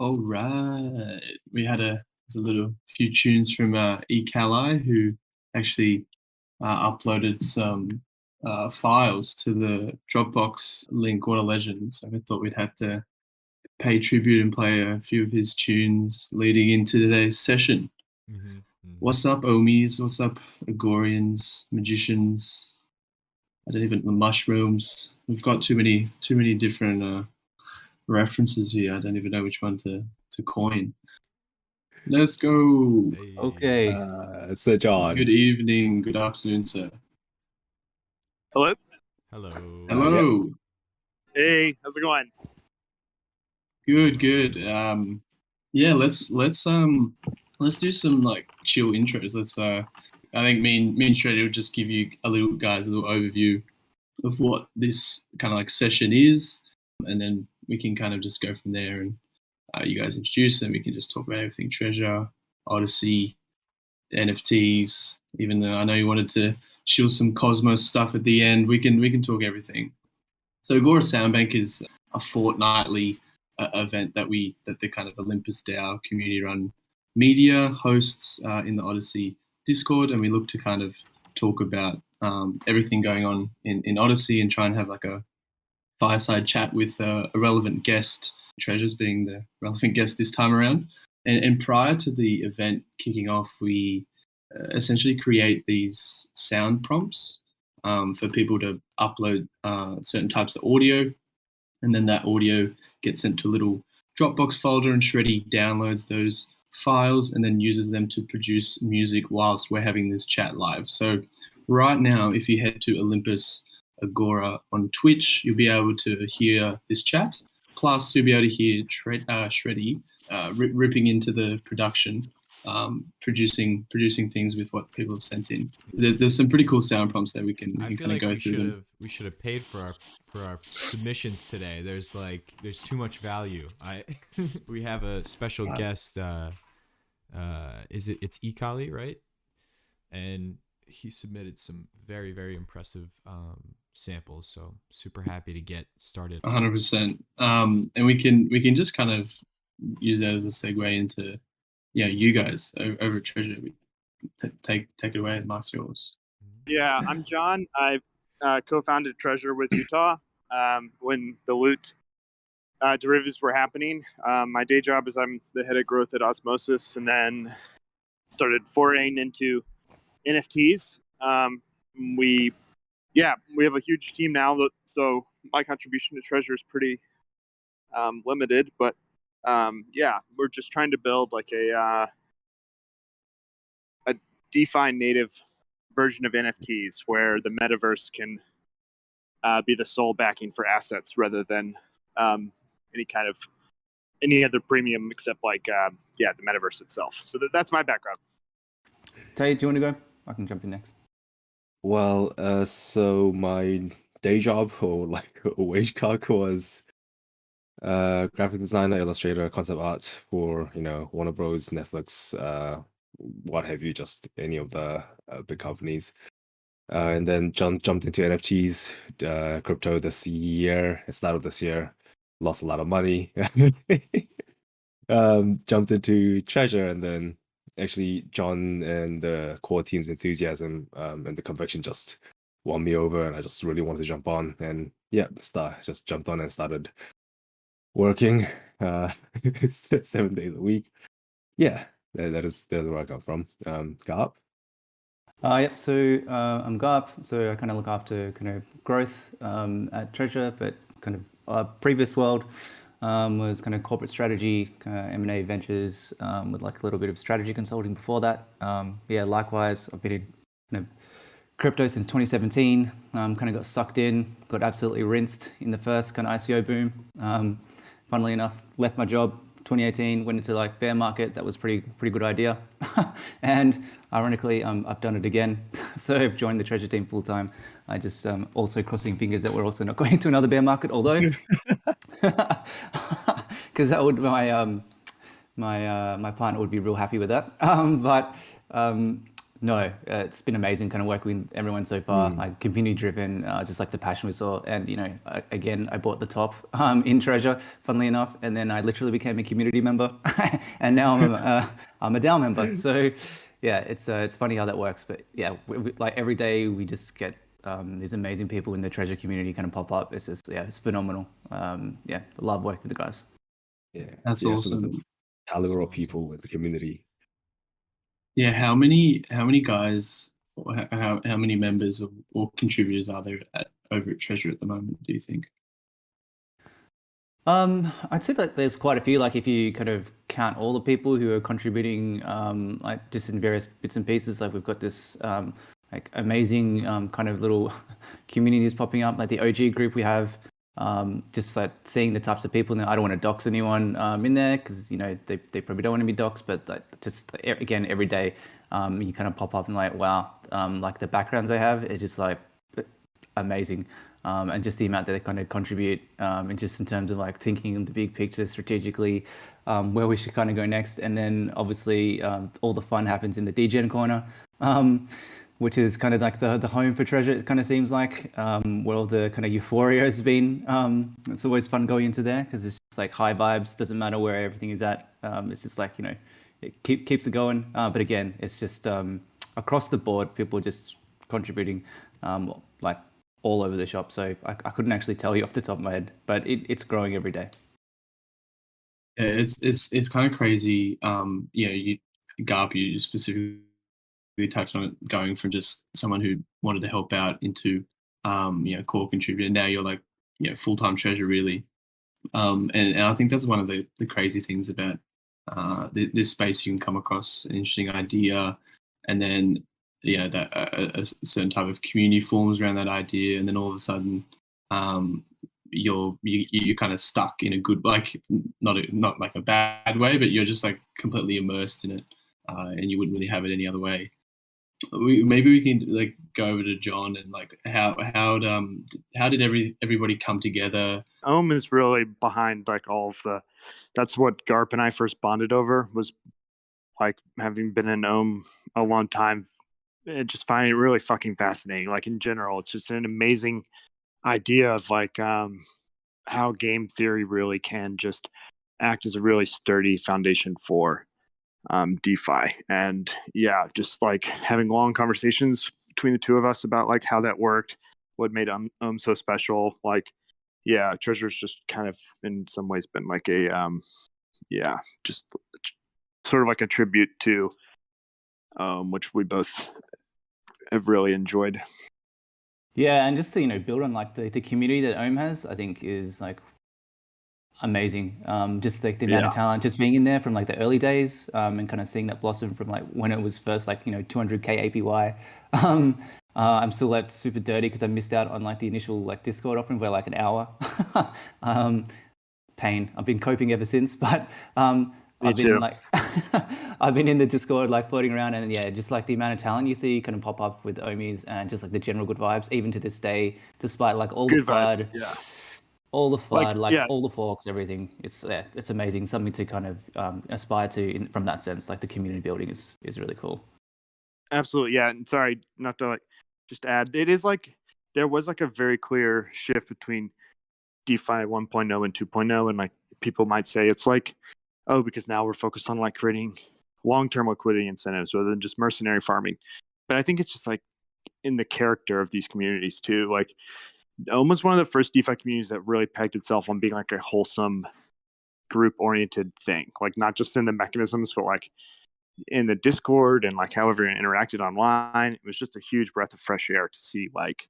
All right. We had a few tunes from Ekali, who actually uploaded some files to the Dropbox link, What a Legend. So I thought we'd have to pay tribute and play a few of his tunes leading into today's session. What's up, Ohmies? What's up, Agorians, magicians? The mushrooms. We've got too many different references here. I don't even know which one to coin. Let's go. Hey. Okay. Sir John. Good evening. Good afternoon, sir. Hello. Hello. Hello. Hey, how's it going? Good. Yeah, let's do some like chill intros. Let's I think me and Shreddy will just give you a little overview of what this kind of like session is, and then we can kind of just go from there, and you guys introduce and we can just talk about everything Treasure, Odyssey, NFTs. Even though I know you wanted to chill some Cosmos stuff at the end, we can talk everything. So Agora Soundbank is a fortnightly event that the kind of OlympusDAO community run media hosts in the Odyssey Discord, and we look to kind of talk about everything going on in Odyssey and try and have like a fireside chat with a relevant guest, Treasures being the relevant guest this time around. And prior to the event kicking off, we essentially create these sound prompts for people to upload certain types of audio, and then that audio gets sent to a little Dropbox folder, and Shreddy downloads those files and then uses them to produce music whilst we're having this chat live. So right now, if you head to Olympus Agora on Twitch, you'll be able to hear this chat. Plus, you'll be able to hear Shreddy ripping into the production, producing things with what people have sent in. There's some pretty cool sound prompts that we can kind of go through them. We should have paid for our submissions today. There's too much value. We have a special guest. It's Ekali, right? And he submitted some very, very impressive samples. So super happy to get started. 100%. And we can just kind of use that as a segue into you guys over at Treasure. Take it away. Mark's yours. Yeah, I'm John. I co-founded Treasure with Utah when the loot derivatives were happening. My day job is I'm the head of growth at Osmosis, and then started foraying into NFTs. We have a huge team now, so my contribution to Treasure is pretty limited, but we're just trying to build like a DeFi native version of NFTs where the metaverse can be the sole backing for assets rather than any other premium except like the metaverse itself. So that's my background. Tay, do you want to go? I can jump in next. Well, so my day job, or like a wage clock, was graphic designer, illustrator, concept art for Warner Bros, Netflix, what have you, just any of the big companies. And then jumped into NFTs, crypto this year. It started this year, lost a lot of money. Jumped into Treasure, and then actually Jon and the core team's enthusiasm and the conviction just won me over, and I just really wanted to jump on, and just jumped on and started working 7 days a week. That's where I come from. Gaarp. Yep. So I'm Gaarp. So I kind of look after kind of growth at Treasure, but kind of our previous world was kind of corporate strategy, kind of M&A ventures, with like a little bit of strategy consulting before that. Likewise, I've been in kind of crypto since 2017. Kind of got sucked in, got absolutely rinsed in the first kind of ICO boom. Funnily enough, left my job 2018, went into like bear market. That was pretty good idea. And ironically, I've done it again. So I've joined the Treasure team full time. I just also crossing fingers that we're also not going to another bear market, although because that would my partner would be real happy with that. But No, it's been amazing kind of working with everyone so far, like community driven, just like the passion we saw. And, you know, again, I bought the top in Treasure, funnily enough, and then I literally became a community member and now I'm a DAO member. So yeah, it's funny how that works. But yeah, like every day we just get these amazing people in the Treasure community kind of pop up. It's just, yeah, it's phenomenal. Yeah, I love working with the guys. Yeah, That's so awesome. there's this caliber of people in the community. Yeah, how many guys, or how many members or contributors are there over at Treasure at the moment, do you think? I'd say that there's quite a few. Like if you kind of count all the people who are contributing, like just in various bits and pieces, like we've got this like amazing kind of little communities popping up. Like the OG group we have, just like seeing the types of people. Now I don't want to dox anyone in there because you know they probably don't want to be doxed, but like, just again every day you kind of pop up and like wow, like the backgrounds they have is just like amazing. And just the amount that they kind of contribute, and just in terms of like thinking in the big picture strategically, where we should kind of go next. And then obviously all the fun happens in the DGen corner, which is kind of like the home for Treasure, it kind of seems like, where all the kind of euphoria has been. It's always fun going into there because it's just like high vibes, doesn't matter where everything is at. It's just like, you know, it keeps it going. But again, it's just across the board, people just contributing like all over the shop. So I couldn't actually tell you off the top of my head, but it's growing every day. Yeah, it's kind of crazy. You Gaarp, you specifically touched on it, going from just someone who wanted to help out into core contributor. Now you're like full-time Treasure really. And I think that's one of the crazy things about this space. You can come across an interesting idea, and then that a certain type of community forms around that idea, and then all of a sudden you're kind of stuck in a good, like not like a bad way, but you're just like completely immersed in it, and you wouldn't really have it any other way. Maybe we can like go over to Jon and like how did everybody come together? Is really behind like all of the. That's what Gaarp and I first bonded over, was like having been in a long time. Just finding it really fucking fascinating. Like in general, it's just an amazing idea of like how game theory really can just act as a really sturdy foundation for DeFi. And yeah, just like having long conversations between the two of us about like how that worked, what made so special. Like, yeah, Treasure's just kind of in some ways been like a just sort of like a tribute to which we both have really enjoyed. Yeah, and just to build on like the community that Ohm has, I think is like amazing. Just like the amount of talent, just being in there from like the early days, and kind of seeing that blossom from like when it was first like 200k APY. I'm still like super dirty because I missed out on like the initial like Discord offering for like an hour. Pain. I've been coping ever since, but I've been like I've been in the Discord like floating around, and yeah, just like the amount of talent you see kind of pop up with Ohmies, and just like the general good vibes, even to this day, despite like all the FUD, all the FUD, like all the forks, everything. It's amazing. Something to kind of aspire to from that sense. Like the community building is really cool. Absolutely, yeah. And sorry, not to like just add, it is like there was like a very clear shift between DeFi 1.0 and 2.0, and like people might say it's like, oh, because now we're focused on like creating long-term liquidity incentives rather than just mercenary farming. But I think it's just like in the character of these communities too. Like almost one of the first DeFi communities that really pegged itself on being like a wholesome group-oriented thing. Like not just in the mechanisms, but like in the Discord and like how everyone interacted online. It was just a huge breath of fresh air to see like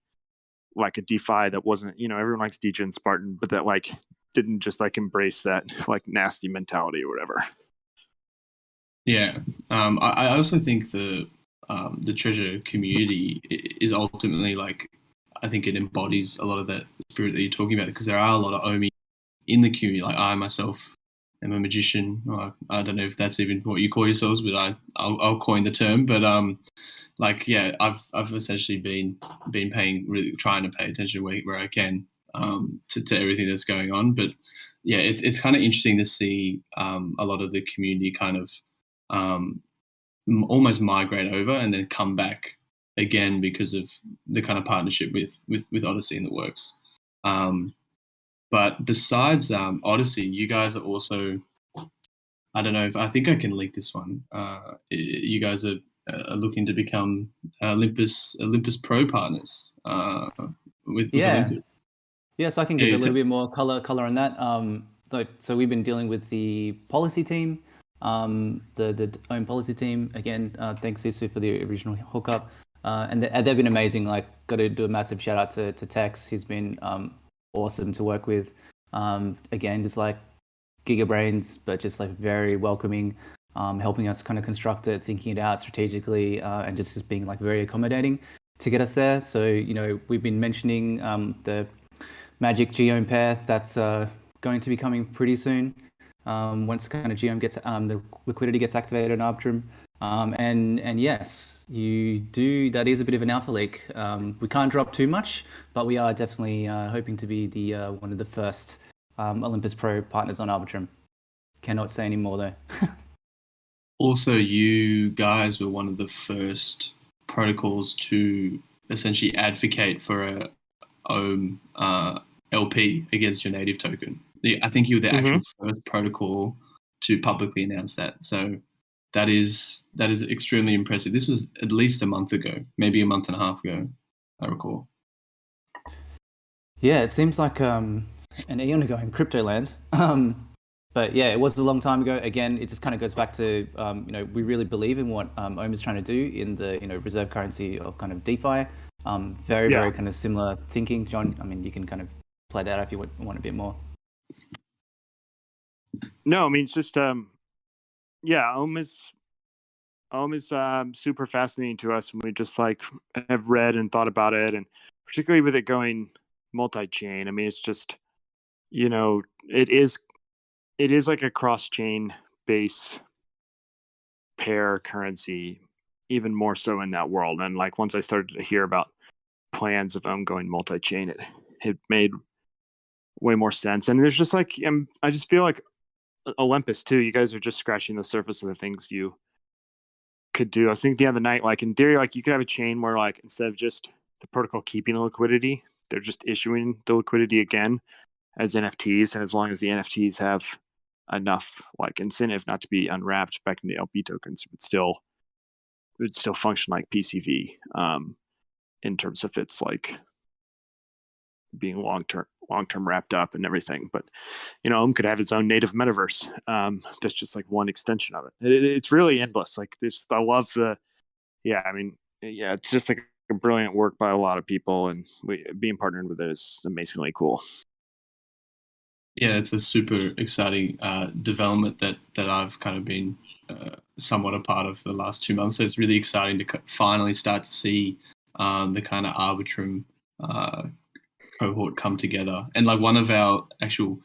a DeFi that wasn't, everyone likes DJ and Spartan, but that like didn't just like embrace that like nasty mentality or whatever. Yeah. I also think the Treasure community is ultimately like, I think it embodies a lot of that spirit that you're talking about, because there are a lot of Ohmies in the community. Like I myself am a magician. I don't know if that's even what you call yourselves, but I'll coin the term. But like, yeah, I've essentially been trying to pay attention where I can to everything that's going on. But yeah, it's kind of interesting to see a lot of the community kind of almost migrate over and then come back again because of the kind of partnership with Odyssey in the works. But besides Odyssey, you guys are also, I don't know, I think I can link this one. You guys are looking to become Olympus Pro partners with Olympus. Yeah, so I can give a little bit more color on that. So we've been dealing with the policy team, the own policy team. Again, thanks Sisu for the original hookup. And they've been amazing. Like, got to do a massive shout out to Tex. He's been awesome to work with. Again, just like gigabrains, but just like very welcoming, helping us kind of construct it, thinking it out strategically, and just being like very accommodating to get us there. So, you know, we've been mentioning the Magic Geome pair that's going to be coming pretty soon. Once kind of Geome gets the liquidity gets activated on Arbitrum. And yes, you do. That is a bit of an alpha leak. We can't drop too much, but we are definitely hoping to be the one of the first Olympus Pro partners on Arbitrum. Cannot say any more though. Also, you guys were one of the first protocols to essentially advocate for a OHM LP against your native token. I think you were the actual first protocol to publicly announce that. So that is extremely impressive. This was at least a month ago, maybe a month and a half ago, I recall. Yeah, it seems like an eon ago in crypto land. But yeah, it was a long time ago. Again, it just kind of goes back to, you know, we really believe in what OHM is trying to do in the, you know, reserve currency of kind of DeFi. Very kind of similar thinking. John, I mean, you can kind of play that out if you want a bit more. No, I mean, it's just, OHM is super fascinating to us, and we just like have read and thought about it, and particularly with it going multi-chain. I mean, it's just, you know, it is like a cross-chain base pair currency, even more so in that world. And like once I started to hear about plans of going multi-chain, it made way more sense. And there's just like, I just feel like Olympus too, you guys are just scratching the surface of the things you could do. I was thinking the other night, like in theory, like you could have a chain where like instead of just the protocol keeping the liquidity, they're just issuing the liquidity again as NFTs. And as long as the NFTs have enough like incentive not to be unwrapped back into LP tokens, it would still function like PCV in terms of its like being long-term wrapped up and everything. But you know, OHM could have its own native metaverse. That's just like one extension of it. It's really endless. Like this, I love it's just like a brilliant work by a lot of people, and being partnered with it is amazingly cool. Yeah, it's a super exciting development that I've kind of been somewhat a part of for the last 2 months. So it's really exciting to finally start to see the kind of Arbitrum cohort come together. And like one of our actual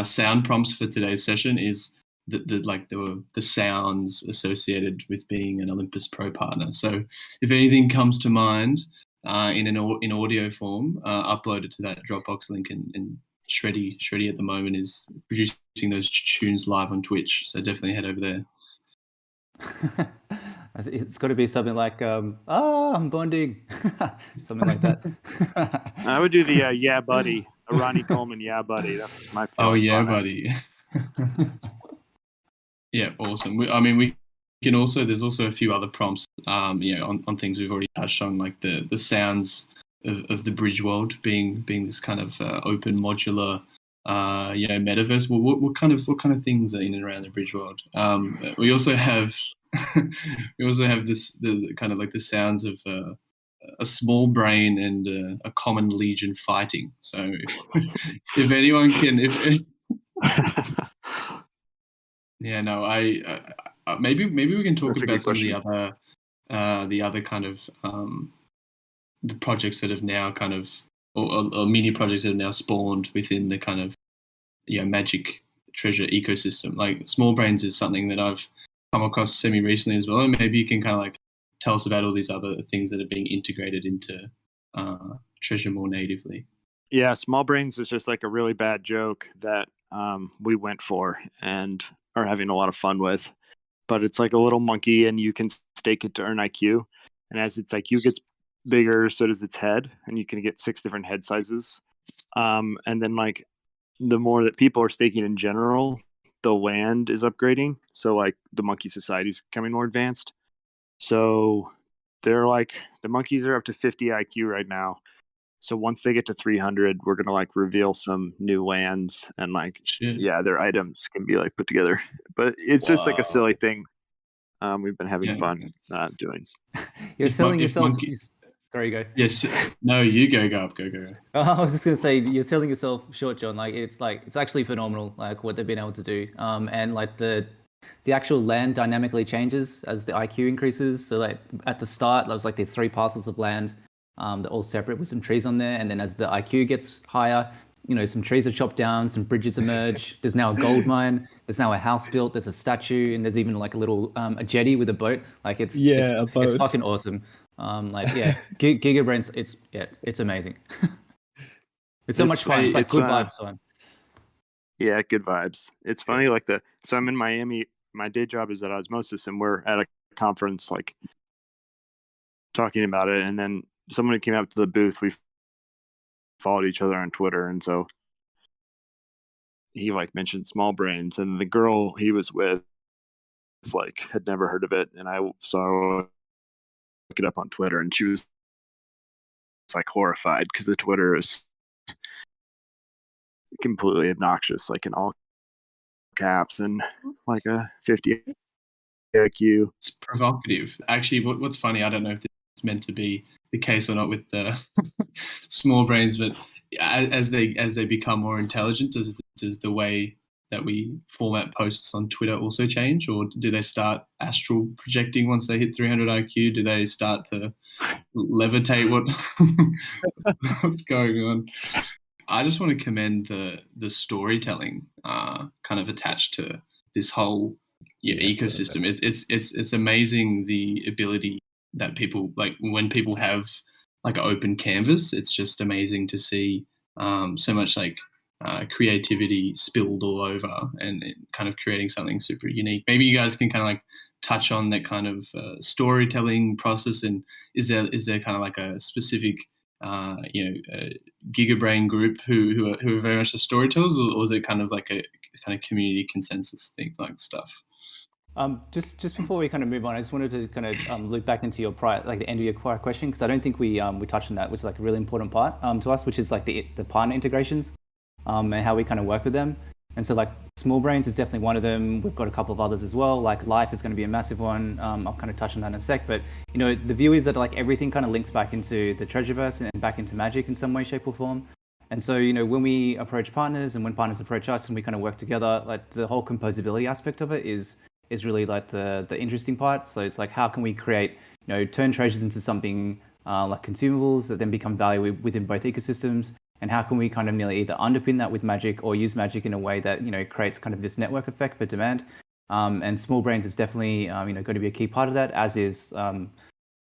sound prompts for today's session is the sounds associated with being an Olympus Pro partner. So if anything comes to mind in audio form, upload it to that Dropbox link, and Shreddy at the moment is producing those tunes live on Twitch. So definitely head over there. It's got to be something like, I'm bonding. Something like that. I would do the yeah, buddy. A Ronnie Coleman, yeah, buddy. That's my favorite. Oh, yeah, buddy. Yeah, awesome. We can also, there's also a few other prompts, you know, on things we've already touched on, like the sounds of the bridge world being this kind of open modular, you know, metaverse. Well, what kind of things are in and around the bridge world? We also have the kind of like the sounds of a small brain and a common legion fighting. So if anyone can, yeah, no, I maybe we can talk about some question. Of the other kind of the projects that have now kind of or mini projects that have now spawned within the kind of, you know, Magic Treasure ecosystem. Like Small Brains is something that I've come across semi-recently as well, and maybe you can kind of like tell us about all these other things that are being integrated into Treasure more natively. Yeah, Small Brains is just like a really bad joke that we went for and are having a lot of fun with. but it's like a little monkey, and you can stake it to earn IQ. And as its IQ gets bigger, so does its head, and you can get 6 different head sizes. And then like the more that people are staking in general, the land is upgrading. So like the monkey society is becoming more advanced. So they're like, the monkeys are up to 50 IQ right now. So once they get to 300, we're gonna like reveal some new lands, and like Shit. yeah, their items can be like put together. But it's just like a silly thing. We've been having Yeah. fun doing. You're If selling mon- if yourself. monkey- Sorry, go. Yes. No, you go, Gaarp. Go. I was just gonna say you're selling yourself short, John. Like it's actually phenomenal, like what they've been able to do. And like the actual land dynamically changes as the IQ increases. So like at the start, there was like these 3 parcels of land, they're all separate with some trees on there. And then as the IQ gets higher, you know, some trees are chopped down, some bridges emerge. There's now a gold mine. There's now a house built. There's a statue, and there's even like a little a jetty with a boat. Like it's a boat. it's fucking awesome. Like yeah, Gigabrains, it's amazing. It's so much fun. It's like good vibes fun. Yeah, good vibes. It's funny, like so I'm in Miami. My day job is at Osmosis, and we're at a conference, like talking about it. And then someone came up to the booth. We followed each other on Twitter, and so he like mentioned Small Brains, and the girl he was with like had never heard of it, and I saw look it up on Twitter, and she was like horrified because the Twitter is completely obnoxious, like in all caps and like a 50 IQ. It's provocative. Actually, what's funny, I don't know if this is meant to be the case or not with the small brains, but as they become more intelligent, does the way that we format posts on Twitter also change, or do they start astral projecting once they hit 300 IQ? Do they start to levitate? What's going on? I just want to commend the storytelling kind of attached to this whole ecosystem. It's amazing the ability that people, like when people have like an open canvas, it's just amazing to see so much like creativity spilled all over and kind of creating something super unique. Maybe you guys can kind of like touch on that kind of storytelling process, and is there kind of like a specific Gigabrain group who are very much the storytellers, or is it kind of like a kind of community consensus thing like stuff? Just before we kind of move on, I just wanted to kind of loop back into your the end of your prior question, because I don't think we touched on that, which is like a really important part to us, which is like the partner integrations and how we kind of work with them. And so like Small Brains is definitely one of them. We've got a couple of others as well. Like Life is going to be a massive one. I'll kind of touch on that in a sec. But you know, the view is that like everything kind of links back into the Treasureverse and back into Magic in some way, shape, or form. And so, you know, when we approach partners and when partners approach us and we kind of work together, like the whole composability aspect of it is really like the interesting part. So it's like, how can we create, you know, turn treasures into something like consumables that then become value within both ecosystems? And how can we kind of nearly either underpin that with Magic or use Magic in a way that, you know, creates kind of this network effect for demand? And Small Brains is definitely, going to be a key part of that, as is a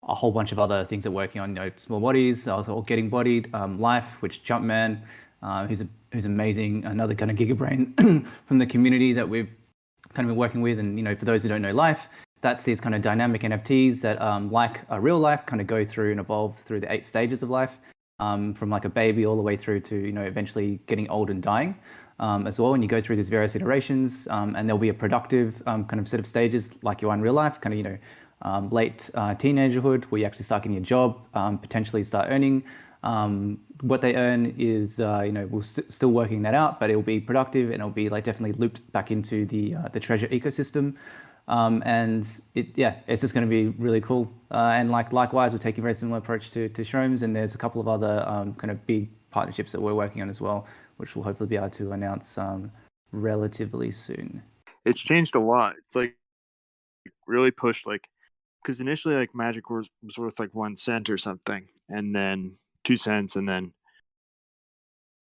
whole bunch of other things that we're working on, you know, Small Bodies, also Getting Bodied, Life, which Jumpman, who's amazing, another kind of Gigabrain from the community that we've kind of been working with. And, you know, for those who don't know Life, that's these kind of dynamic NFTs that like a real life kind of go through and evolve through the 8 stages of life. From like a baby all the way through to, you know, eventually getting old and dying as well. And you go through these various iterations and there'll be a productive kind of set of stages like you are in real life, kind of, you know, late teenagerhood, where you actually start getting a job, potentially start earning. What they earn is, we're still working that out, but it'll be productive and it'll be like definitely looped back into the treasure ecosystem. And it's just going to be really cool. And likewise, we're taking a very similar approach to Shrooms, and there's a couple of other kind of big partnerships that we're working on as well, which we'll hopefully be able to announce relatively soon. It's changed a lot. It's like really pushed, like, because initially like Magic was worth like 1 cent or something, and then 2 cents, and then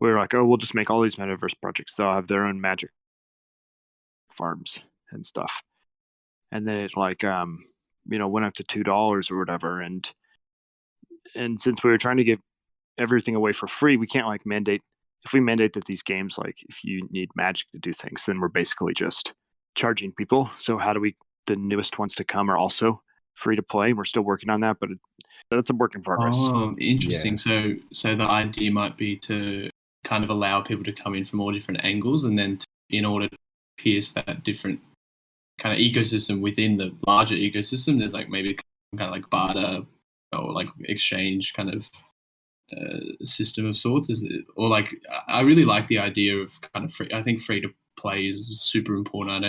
we were like, oh, we'll just make all these metaverse projects. They'll have their own Magic farms and stuff. And then it like went up to $2 or whatever, and since we were trying to give everything away for free, we can't like mandate. If we mandate that these games, like if you need Magic to do things, then we're basically just charging people. So how do we the newest ones to come are also free to play. We're still working on that, but that's a work in progress. Oh, interesting. Yeah. So the idea might be to kind of allow people to come in from all different angles, and then in order to pierce that different kind of ecosystem within the larger ecosystem, there's like maybe kind of like barter or like exchange kind of system of sorts. Is it, or like I really like the idea of kind of free. I think free to play is super important. I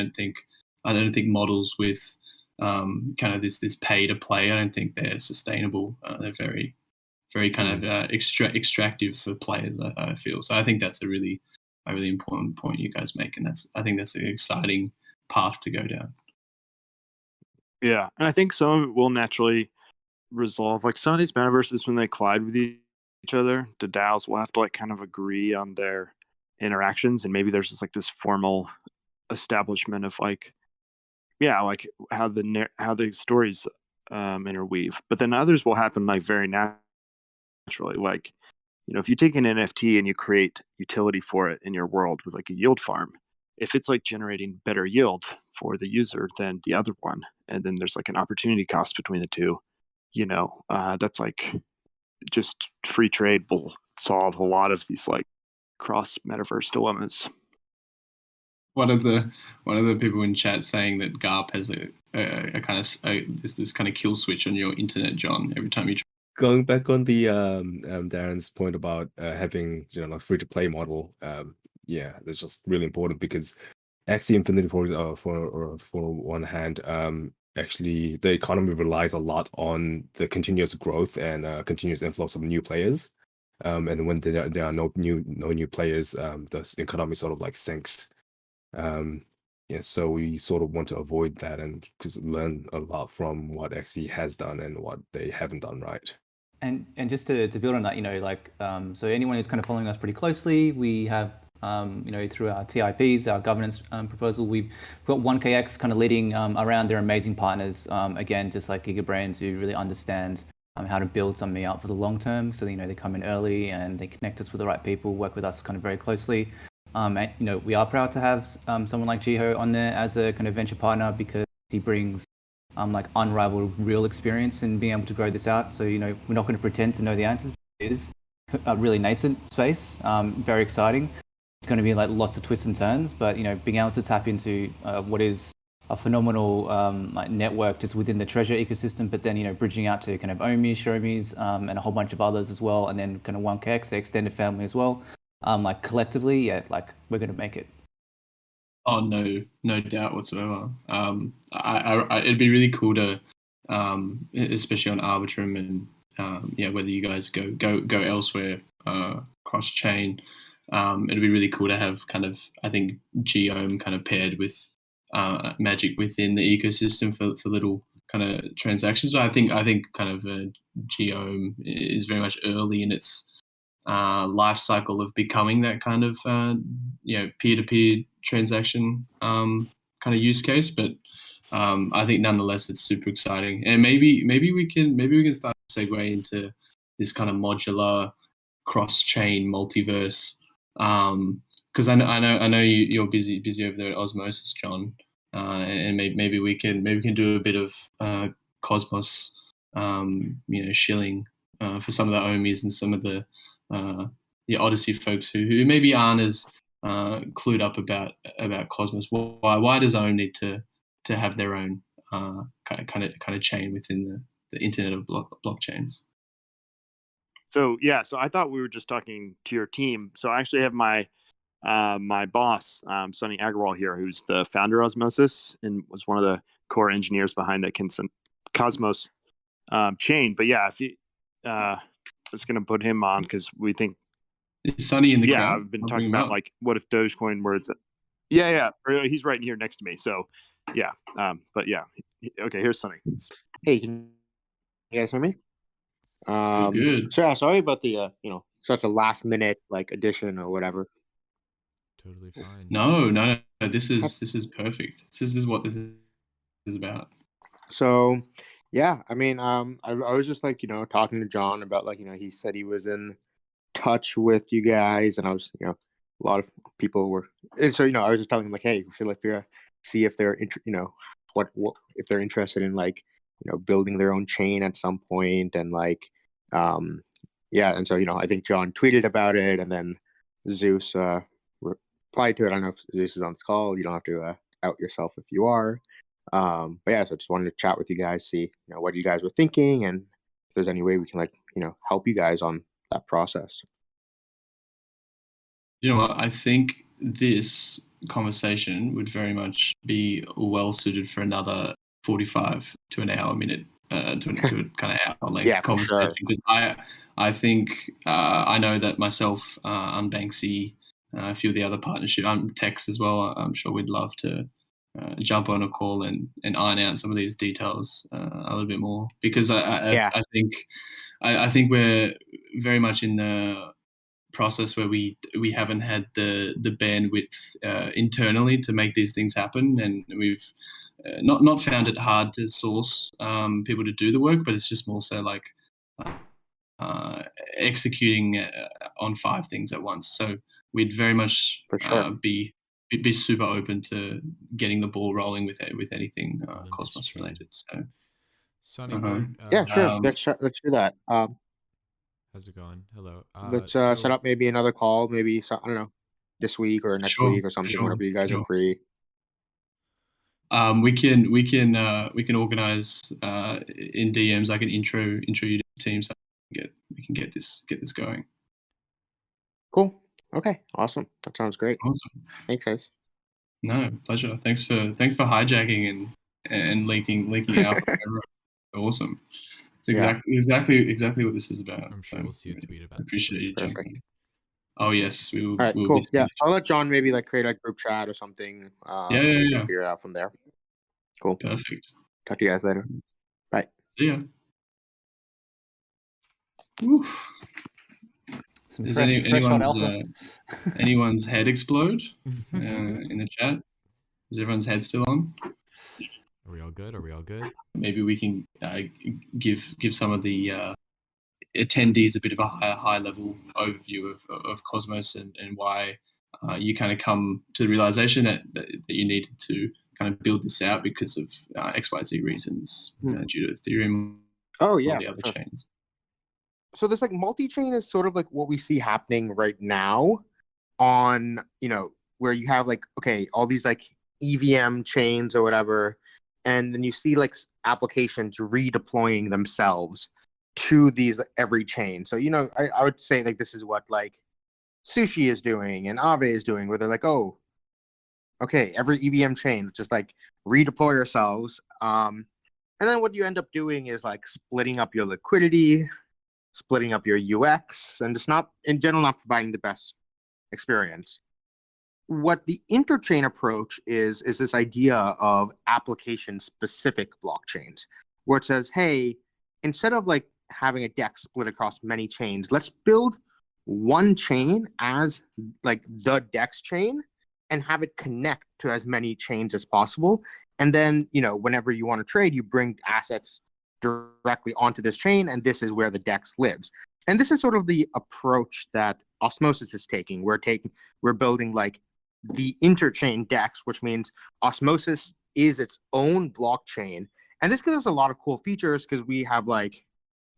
don't think models with kind of this pay to play, I don't think they're sustainable. They're very kind of extractive for players, I feel. So I think that's a really important point you guys make, and I think that's an exciting path to go down. Yeah, and I think some of it will naturally resolve. Like some of these metaverses, when they collide with each other, the DAOs will have to like kind of agree on their interactions, and maybe there's just like this formal establishment of like, yeah, like how the stories interweave. But then others will happen like very naturally. Like, you know, if you take an NFT and you create utility for it in your world with like a yield farm, if it's like generating better yield for the user than the other one, and then there's like an opportunity cost between the two, you know, that's like just free trade will solve a lot of these like cross metaverse dilemmas. One of the people in chat saying that Gaarp has a kind of this kind of kill switch on your internet, John. Every time you try. Going back on the Darren's point about having like free to play model, yeah, that's just really important because Axie Infinity for one hand, actually the economy relies a lot on the continuous growth and continuous influx of new players, and when there are no new players, the economy sort of like sinks. Yeah, so we sort of want to avoid that and because learn a lot from what Axie has done and what they haven't done right. And just to build on that, like, so anyone who's kind of following us pretty closely, we have, through our TIPs, our governance proposal, we've got 1KX kind of leading around their amazing partners, again, just like GigaBrains, who really understand how to build something out for the long term. So, they come in early and they connect us with the right people, work with us kind of very closely. And, we are proud to have someone like Jiho on there as a kind of venture partner because he brings like unrivaled real experience in being able to grow this out. So, we're not going to pretend to know the answers. It is a really nascent space, very exciting. It's going to be like lots of twists and turns, but, being able to tap into what is a phenomenal like network just within the Treasure ecosystem, but then, bridging out to kind of Ohmies, Shromies, and a whole bunch of others as well. And then kind of 1KX, the extended family as well. Like collectively, yeah, like we're going to make it. Oh, no doubt whatsoever. It'd be really cool to, especially on Arbitrum and whether you guys go elsewhere cross chain. It'd be really cool to have kind of, I think, Geome kind of paired with Magic within the ecosystem for little kind of transactions. But I think kind of Geome is very much early in its life cycle of becoming that kind of peer-to-peer transaction kind of use case, but I think nonetheless it's super exciting, and maybe we can start to segue into this kind of modular cross-chain multiverse, because I know you're busy over there at Osmosis, John, and maybe we can do a bit of Cosmos shilling for some of the Ohmies and some of the Odyssey folks who maybe aren't as clued up about Cosmos. Why does Ohm need to have their own kind of chain within the internet of blockchains? So I thought we were just talking to your team. So I actually have my my boss, Sonny Agrawal here, who's the founder of Osmosis and was one of the core engineers behind the Cosmos chain. But yeah, if you just going to put him on because we think. Is Sonny in the crowd? Yeah, I've been talking about like what if Dogecoin were he's right here next to me. So yeah, but yeah, okay. Here's Sonny. Hey, can you guys hear me? Good. So yeah, sorry about the such a last minute like addition or whatever. Totally fine. No. This is perfect. This is what this is about. So yeah, I mean, I was just like talking to John about like he said he was in touch with you guys, and I was a lot of people were, and so I was just telling him like, hey, we should like see if they're what if they're interested in like, building their own chain at some point, and like, yeah. And so, I think Jon tweeted about it, and then Zeus replied to it. I don't know if Zeus is on this call. You don't have to out yourself if you are. But yeah, so I just wanted to chat with you guys, see, what you guys were thinking, and if there's any way we can like, help you guys on that process. You know what? I think this conversation would very much be well suited for another 45 to an hour minute to a kind of hour length Yeah, for conversation, sure. because I think I know that myself, Unbanksy, a few of the other partnership, Tex as well. I'm sure we'd love to jump on a call and iron out some of these details a little bit more, because Yeah. I think we're very much in the process where we haven't had the bandwidth internally to make these things happen, and we've not found it hard to source people to do the work, but it's just more so like executing on 5 things at once. So we'd very much For sure. be super open to getting the ball rolling with anything Cosmos related. So Sonny, Yeah, sure. Let's do that. how's it going? Hello. Let's set up maybe another call, maybe I don't know, this week or next week or something, sure, whenever you guys sure. are free. We can organize in DMs. I can intro you to the team, so we can get this going. Cool. Okay. Awesome. That sounds great. Awesome. Thanks, guys. No, pleasure. Thanks for hijacking and leaking out. Awesome. It's exactly what this is about. I'm sure we'll see a tweet about I appreciate you Perfect. jumping in. Oh yes, we will. All right, we'll cool. be Yeah, I'll let Jon maybe like create a group chat or something. Yeah. Figure it out from there. Cool. Perfect. Talk to you guys later. Bye. See ya. Oof. Some Does fresh hot alpha. anyone's head explode in the chat? Is everyone's head still on? Are we all good? Maybe we can give some of the attendees a bit of a high level overview of Cosmos and why you kind of come to the realization that you needed to kind of build this out because of XYZ reasons due to Ethereum. Oh yeah, all the other sure. chains. So there's like multi-chain is sort of like what we see happening right now on, where you have like, okay, all these like EVM chains or whatever, and then you see like applications redeploying themselves to these every chain. So, I would say like this is what like Sushi is doing and Aave is doing, where they're like, oh, okay, every EVM chain, just like redeploy yourselves. And then what you end up doing is like splitting up your liquidity, splitting up your UX, and just not, in general, not providing the best experience. What the interchain approach is this idea of application-specific blockchains, where it says, hey, instead of like having a DEX split across many chains, let's build one chain as like the DEX chain and have it connect to as many chains as possible. And then, whenever you want to trade, you bring assets directly onto this chain, and this is where the DEX lives. And this is sort of the approach that Osmosis is taking. We're building like the interchain DEX, which means Osmosis is its own blockchain. And this gives us a lot of cool features because we have like,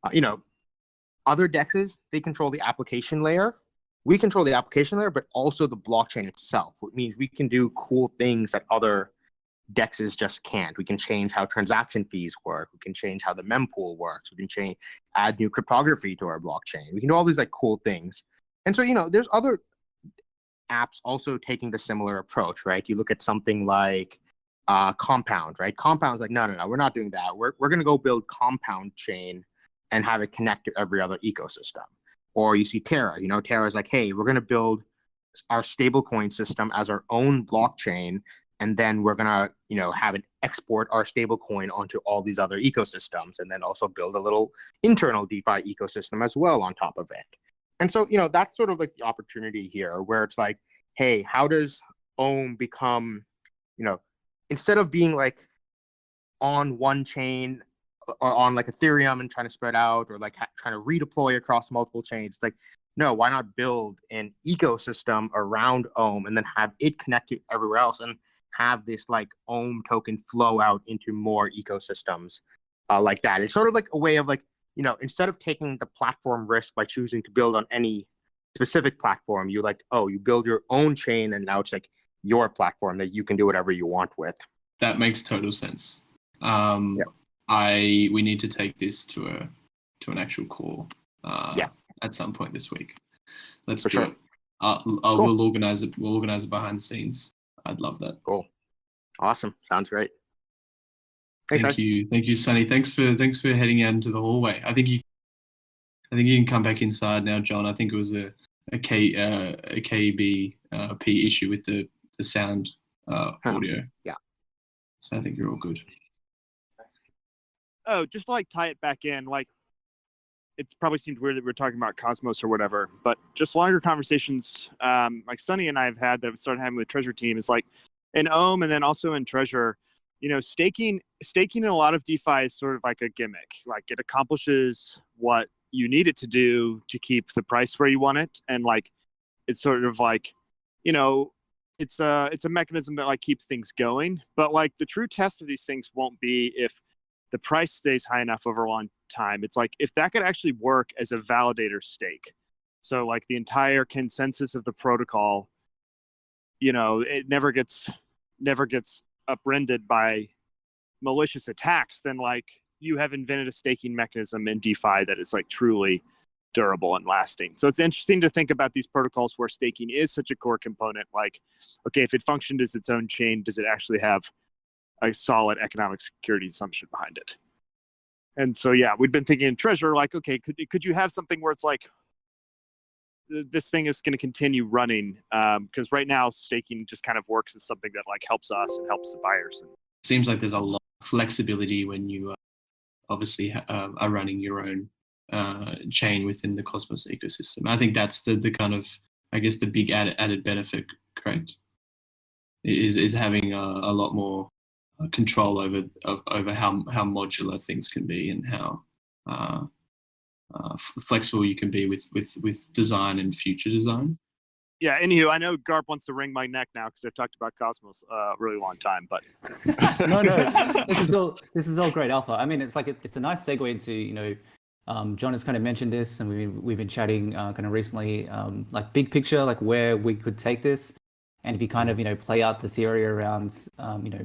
other DEXs, they control the application layer. We control the application layer, but also the blockchain itself, which means we can do cool things that other DEXs just can't. We can change how transaction fees work. We can change how the mempool works. We can add new cryptography to our blockchain. We can do all these like cool things. And so, there's other apps also taking the similar approach, right? You look at something like Compound, right? Compound's like, no, we're not doing that. We're going to go build Compound chain and have it connect to every other ecosystem. Or you see Terra, Terra's like, hey, we're going to build our stablecoin system as our own blockchain, and then we're going to, have it export our stablecoin onto all these other ecosystems, and then also build a little internal DeFi ecosystem as well on top of it. And so, that's sort of like the opportunity here, where it's like, hey, how does Ohm become, instead of being like on one chain or on like Ethereum and trying to spread out, or like trying to redeploy across multiple chains, like, no, why not build an ecosystem around Ohm and then have it connect to everywhere else? And have this like Ohm token flow out into more ecosystems like that. It's sort of like a way of like, instead of taking the platform risk by choosing to build on any specific platform, you build your own chain, and now it's like your platform that you can do whatever you want with. That makes total sense. Yeah. We need to take this to an actual call at some point this week. Let's do it. Cool. We'll organize it. We'll organize it behind the scenes. I'd love that. Cool. Awesome. Sounds great. Thank you, Sunny. Thanks for heading out into the hallway. I think you can come back inside now, John. I think it was a KBP issue with the sound audio. Yeah. So I think you're all good. Oh, just to like tie it back in, like it probably seems weird that we're talking about Cosmos or whatever, but just longer conversations like Sunny and I have had that we started having with the Treasure team is like in Ohm and then also in Treasure, staking in a lot of DeFi is sort of like a gimmick. Like it accomplishes what you need it to do to keep the price where you want it, and like it's sort of like, it's a mechanism that like keeps things going. But like the true test of these things won't be if the price stays high enough over a long time. It's like if that could actually work as a validator stake. So like the entire consensus of the protocol, it never gets upended by malicious attacks, then like you have invented a staking mechanism in DeFi that is like truly durable and lasting. So it's interesting to think about these protocols where staking is such a core component. Like, okay, if it functioned as its own chain, does it actually have a solid economic security assumption behind it? And so, yeah, we've been thinking in Treasure, like, okay, could you have something where it's like, this thing is going to continue running? Because right now, staking just kind of works as something that like helps us and helps the buyers. It seems like there's a lot of flexibility when you obviously are running your own chain within the Cosmos ecosystem. I think that's the kind of, I guess, the big added benefit, correct? Is having a lot more control over how modular things can be and how flexible you can be with design and future design. Yeah, anywho, I know Gaarp wants to wring my neck now because I've talked about Cosmos a really long time, but no, this is all great alpha. I mean, it's a nice segue into John has kind of mentioned this, and we've been chatting kind of recently, like big picture, like where we could take this, and if you kind of play out the theory around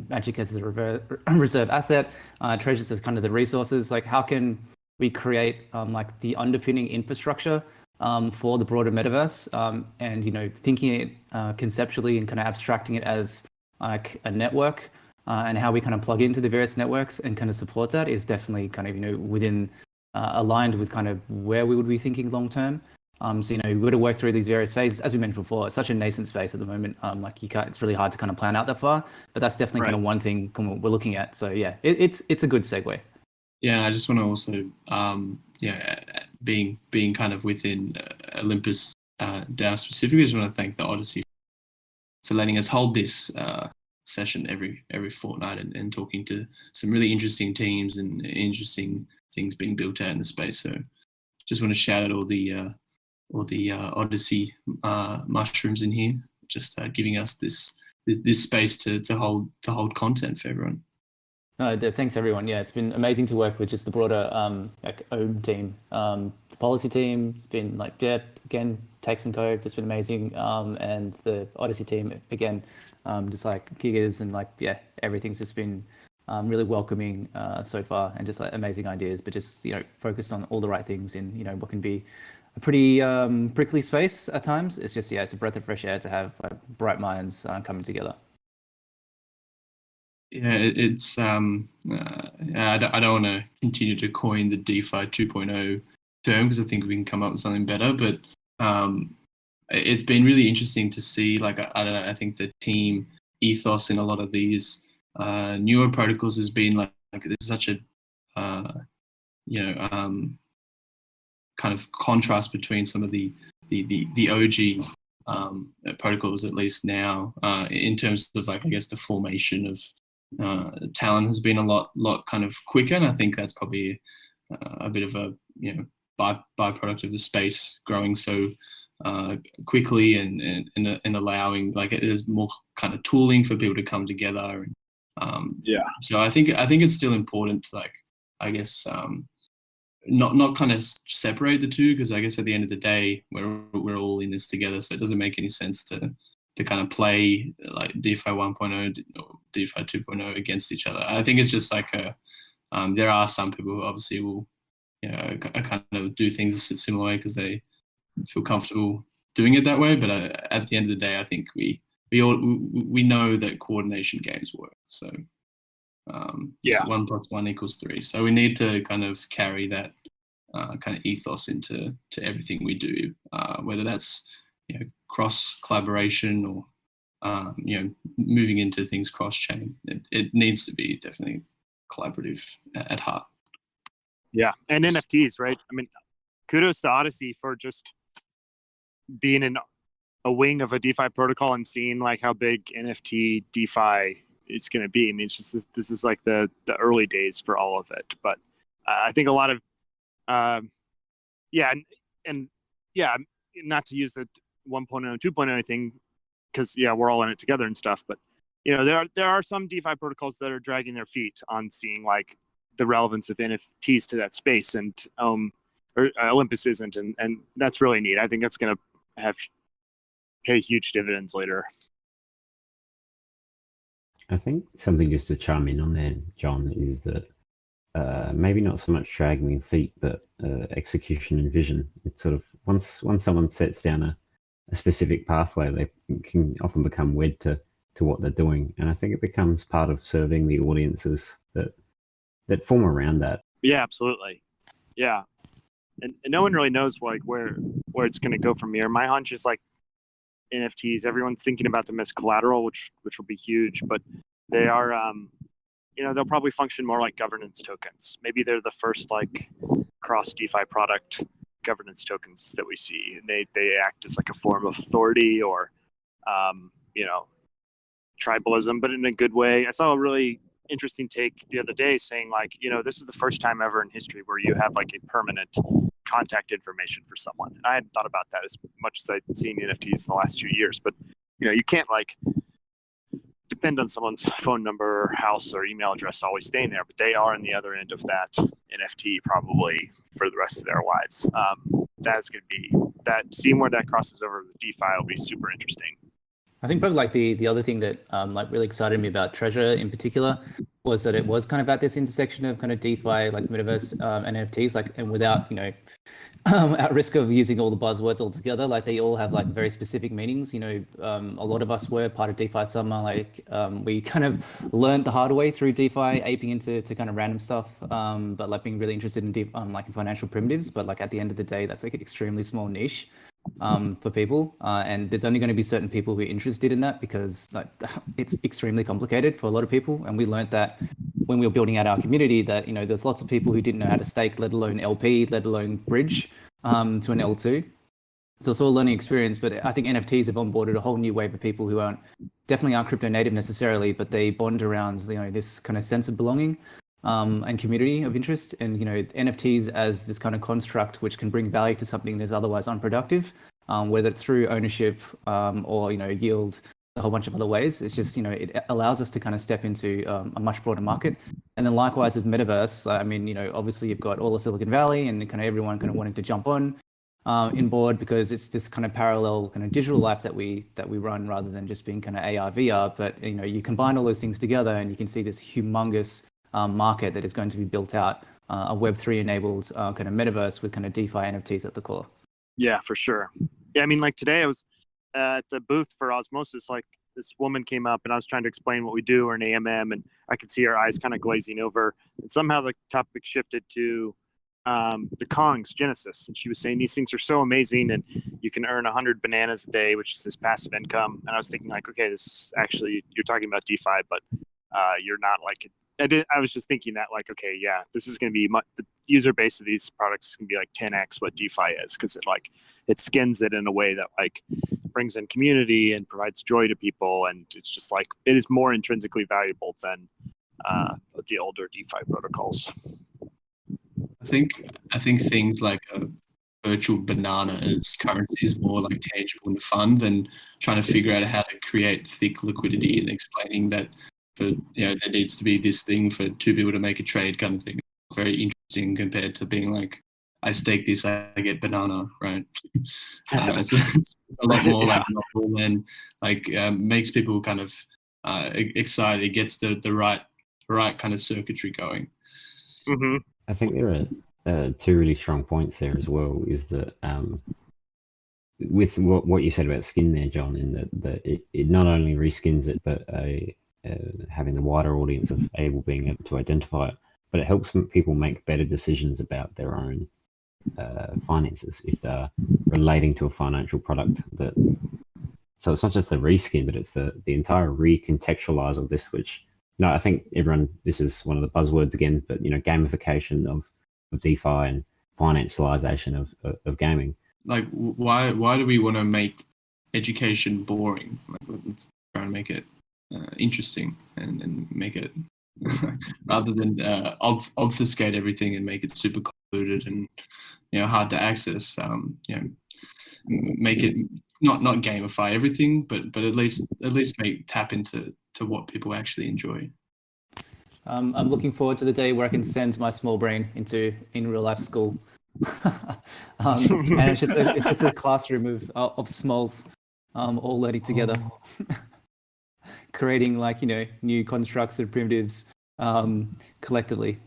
Magic as a reserve asset, Treasures as kind of the resources, like how can we create like the underpinning infrastructure for the broader metaverse, and thinking it conceptually and kind of abstracting it as like a network, and how we kind of plug into the various networks and kind of support that is definitely kind of within aligned with kind of where we would be thinking long term. So we've got to work through these various phases. As we mentioned before, it's such a nascent space at the moment. Like it's really hard to kind of plan out that far, but that's definitely kind of one thing we're looking at. So yeah, it's a good segue. Yeah, I just want to also, being kind of within Olympus DAO specifically, I just want to thank the Odyssey for letting us hold this session every fortnight and talking to some really interesting teams and interesting things being built out in the space. So just want to shout out all the Odyssey mushrooms in here, just giving us this space to hold content for everyone. No, thanks everyone. Yeah, it's been amazing to work with just the broader like Ohm team, the policy team. It's been like Jet again, Takes and Co. Just been amazing, and the Odyssey team again, just like gigas and like everything's just been really welcoming so far, and just like amazing ideas, but just focused on all the right things in what can be a pretty prickly space at times. It's just it's a breath of fresh air to have bright minds coming together. Yeah, it's I don't want to continue to coin the DeFi 2.0 term because I think we can come up with something better, but it's been really interesting to see, like, I don't know, I think the team ethos in a lot of these newer protocols has been like there's such a kind of contrast between some of the OG protocols, at least now, in terms of, like, I guess the formation of talent has been a lot kind of quicker, and I think that's probably a bit of a byproduct of the space growing so quickly and allowing, like, there's more kind of tooling for people to come together. So I think it's still important to, like, I guess, not kind of separate the two, because I guess at the end of the day we're all in this together, so it doesn't make any sense to kind of play like DeFi 1.0 or DeFi 2.0 against each other. I think it's just like there are some people who obviously will, you know, kind of do things a similar way because they feel comfortable doing it that way. But at the end of the day, I think we know that coordination games work. So 1 + 1 = 3. So we need to kind of carry that kind of ethos into everything we do, whether that's, you know, cross collaboration or you know, moving into things cross chain. It needs to be definitely collaborative at heart. Yeah, and NFTs, right? I mean, kudos to Odyssey for just being in a wing of a DeFi protocol and seeing like how big NFT DeFi is going to be. I mean, it's just this is like the early days for all of it. But I think a lot of not to use the 1.0 2.0 thing, because we're all in it together and stuff. But you know, there are some DeFi protocols that are dragging their feet on seeing like the relevance of NFTs to that space, and Olympus isn't, and that's really neat. I think that's going to pay huge dividends later. I think something just to chime in on there, John, is that maybe not so much dragging their feet, but execution and vision. It's sort of once someone sets down a specific pathway, they can often become wed to what they're doing, and I think it becomes part of serving the audiences that form around that. Yeah, absolutely. Yeah, and no one really knows like where it's going to go from here. My hunch is like NFTs. Everyone's thinking about them as collateral, which will be huge, but they are, you know, they'll probably function more like governance tokens. Maybe they're the first like cross DeFi product governance tokens that we see. And they act as like a form of authority or, you know, tribalism, but in a good way. I saw a really interesting take the other day saying like, you know, this is the first time ever in history where you have like a permanent contact information for someone. And I hadn't thought about that as much as I'd seen NFTs in the last few years, but you know, you can't like depend on someone's phone number or house or email address always staying there, but they are on the other end of that NFT probably for the rest of their lives. That's going to be that, seeing where that crosses over with DeFi will be super interesting. I think probably like the other thing that like really excited me about Treasure in particular was that it was kind of at this intersection of kind of DeFi, like metaverse and NFTs, like, and without, you know, at risk of using all the buzzwords altogether, like they all have like very specific meanings. You know, a lot of us were part of DeFi Summer, like we kind of learned the hard way through DeFi, aping into kind of random stuff, but like being really interested in like in financial primitives. But like at the end of the day, that's like an extremely small niche for people, and there's only going to be certain people who are interested in that because like it's extremely complicated for a lot of people. And we learned that when we were building out our community that, you know, there's lots of people who didn't know how to stake, let alone LP, let alone bridge to an L2. So it's all a learning experience. But I think NFTs have onboarded a whole new wave of people who definitely aren't crypto native necessarily, but they bond around, you know, this kind of sense of belonging and community of interest. And, you know, NFTs as this kind of construct which can bring value to something that's otherwise unproductive, whether it's through ownership or, you know, yield, a whole bunch of other ways. It's just, you know, it allows us to kind of step into a much broader market. And then likewise with metaverse, I mean, you know, obviously you've got all of Silicon Valley and kind of everyone kind of wanting to jump on in board because it's this kind of parallel kind of digital life that we run rather than just being kind of AR, VR. But, you know, you combine all those things together and you can see this humongous market that is going to be built out, a Web3 enabled kind of metaverse with kind of DeFi NFTs at the core. Yeah, for sure. Yeah, I mean, like today I was at the booth for Osmosis, like this woman came up and I was trying to explain what we do, or an AMM, and I could see her eyes kind of glazing over. And somehow the topic shifted to the Kong's Genesis. And she was saying these things are so amazing and you can earn 100 bananas a day, which is this passive income. And I was thinking like, okay, this is actually, you're talking about DeFi, but you're not like, I was just thinking that like, okay, yeah, this is going to be the user base of these products is going to be like 10x what DeFi is, because it skins it in a way that like brings in community and provides joy to people, and it's just like it is more intrinsically valuable than the older DeFi protocols. I think things like virtual banana as currency is more like tangible and fun than trying to figure out how to create thick liquidity and explaining that there needs to be this thing for two people to make a trade kind of thing. Very interesting compared to being like, I stake this, I get banana, right? It's a lot more like novel and like makes people kind of excited. It gets the right kind of circuitry going. Mm-hmm. I think there are two really strong points there as well. Is that with what you said about skin there, John, in that it not only reskins it, but having the wider audience of being able to identify it, but it helps people make better decisions about their own finances if they're relating to a financial product. So it's not just the reskin, but it's the entire recontextualize of this, which I think everyone, this is one of the buzzwords again, but gamification of DeFi and financialization of gaming. Like, why do we want to make education boring? Like, let's try and make it interesting and make it rather than obfuscate everything and make it super convoluted and hard to access. Make it not gamify everything, but at least tap into what people actually enjoy. I'm looking forward to the day where I can send my small brain in real life school. And it's just a classroom of SMOLs all learning together, creating like new constructs and primitives collectively.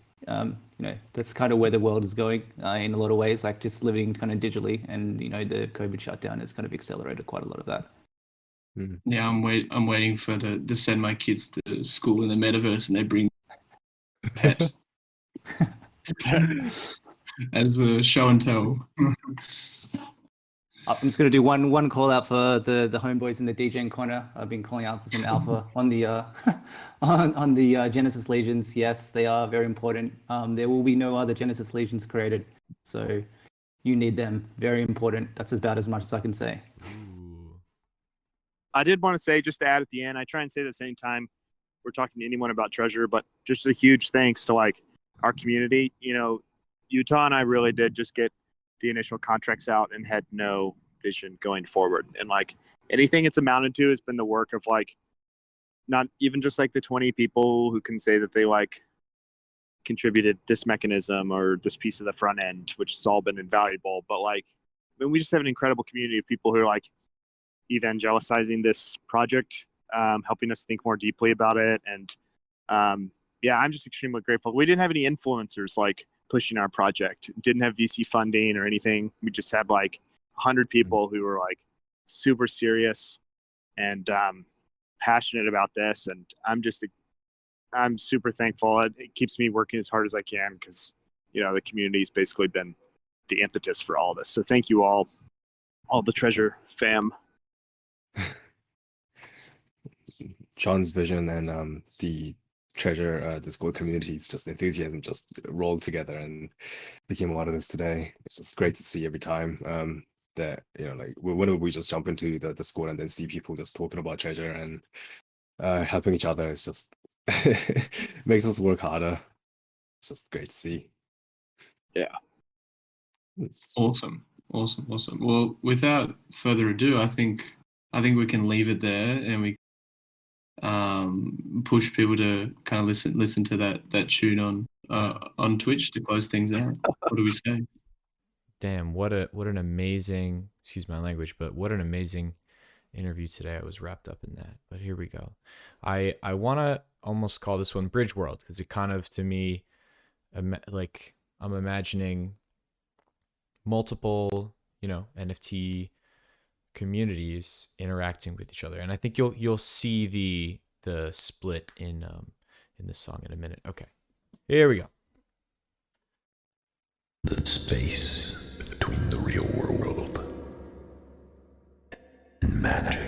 That's kind of where the world is going in a lot of ways, like just living kind of digitally, and the COVID shutdown has kind of accelerated quite a lot of that. Yeah, I'm waiting for to send my kids to school in the metaverse and they bring pet as a show and tell. I'm just going to do one call out for the homeboys in the DJing corner. I've been calling out for some alpha on the on the Genesis Legions. Yes, they are very important. There will be no other Genesis Legions created, so you need them. Very important. That's about as much as I can say. Ooh. I did want to say, just to add at the end, I try and say this anytime we're talking to anyone about Treasure, but just a huge thanks to like our community. Utah and I really did just get the initial contracts out and had no vision going forward. And like anything it's amounted to has been the work of like, not even just like the 20 people who can say that they like contributed this mechanism or this piece of the front end, which has all been invaluable. But like, we just have an incredible community of people who are like evangelizing this project, helping us think more deeply about it. And I'm just extremely grateful. We didn't have any influencers like pushing our project, didn't have VC funding or anything. We just had like 100 people who were like super serious and passionate about this. And I'm super thankful. It keeps me working as hard as I can because, the community has basically been the impetus for all of this. So thank you all the Treasure fam. John's vision and the Treasure Discord community's just enthusiasm just rolled together and became a lot of this today. It's just great to see every time that like whenever we just jump into the Discord and then see people just talking about Treasure and helping each other, it's just makes us work harder. It's just great to see. Yeah. Awesome. Well, without further ado, I think we can leave it there and we push people to kind of listen to that tune on Twitch to close things out. What do we say? Damn, what an amazing, excuse my language, but what an amazing interview today. I was wrapped up in that, but here we go. I want to almost call this one Bridge World because it kind of, to me, like I'm imagining multiple, NFT communities interacting with each other, and I think you'll see the split in the song in a minute. Okay, here we go. The space between the real world and magic.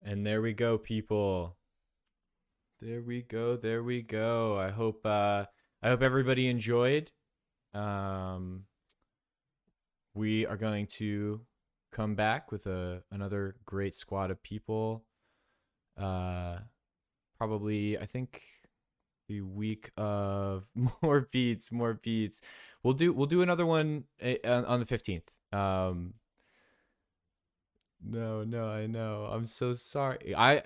And there we go, people. There we go. There we go. I hope everybody enjoyed. We are going to come back with another great squad of people. Probably, I think, the week of more beats. We'll do another one on the 15th. No, I know. I'm so sorry. I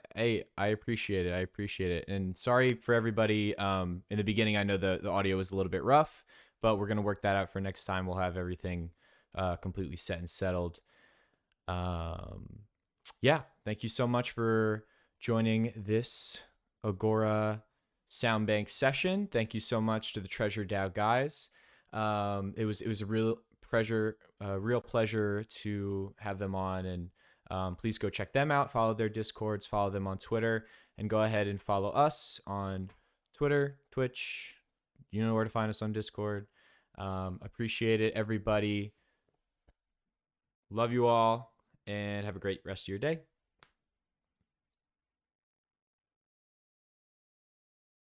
appreciate it. I appreciate it. And sorry for everybody. In the beginning, I know the audio was a little bit rough, but we're gonna work that out for next time. We'll have everything completely set and settled. Yeah, thank you so much for joining this Agora Soundbank session. Thank you so much to the Treasure DAO guys. It was a real pleasure to have them on, and please go check them out. Follow their Discords, follow them on Twitter, and go ahead and follow us on Twitter, Twitch. You know where to find us on Discord. Appreciate it, everybody. Love you all, and have a great rest of your day.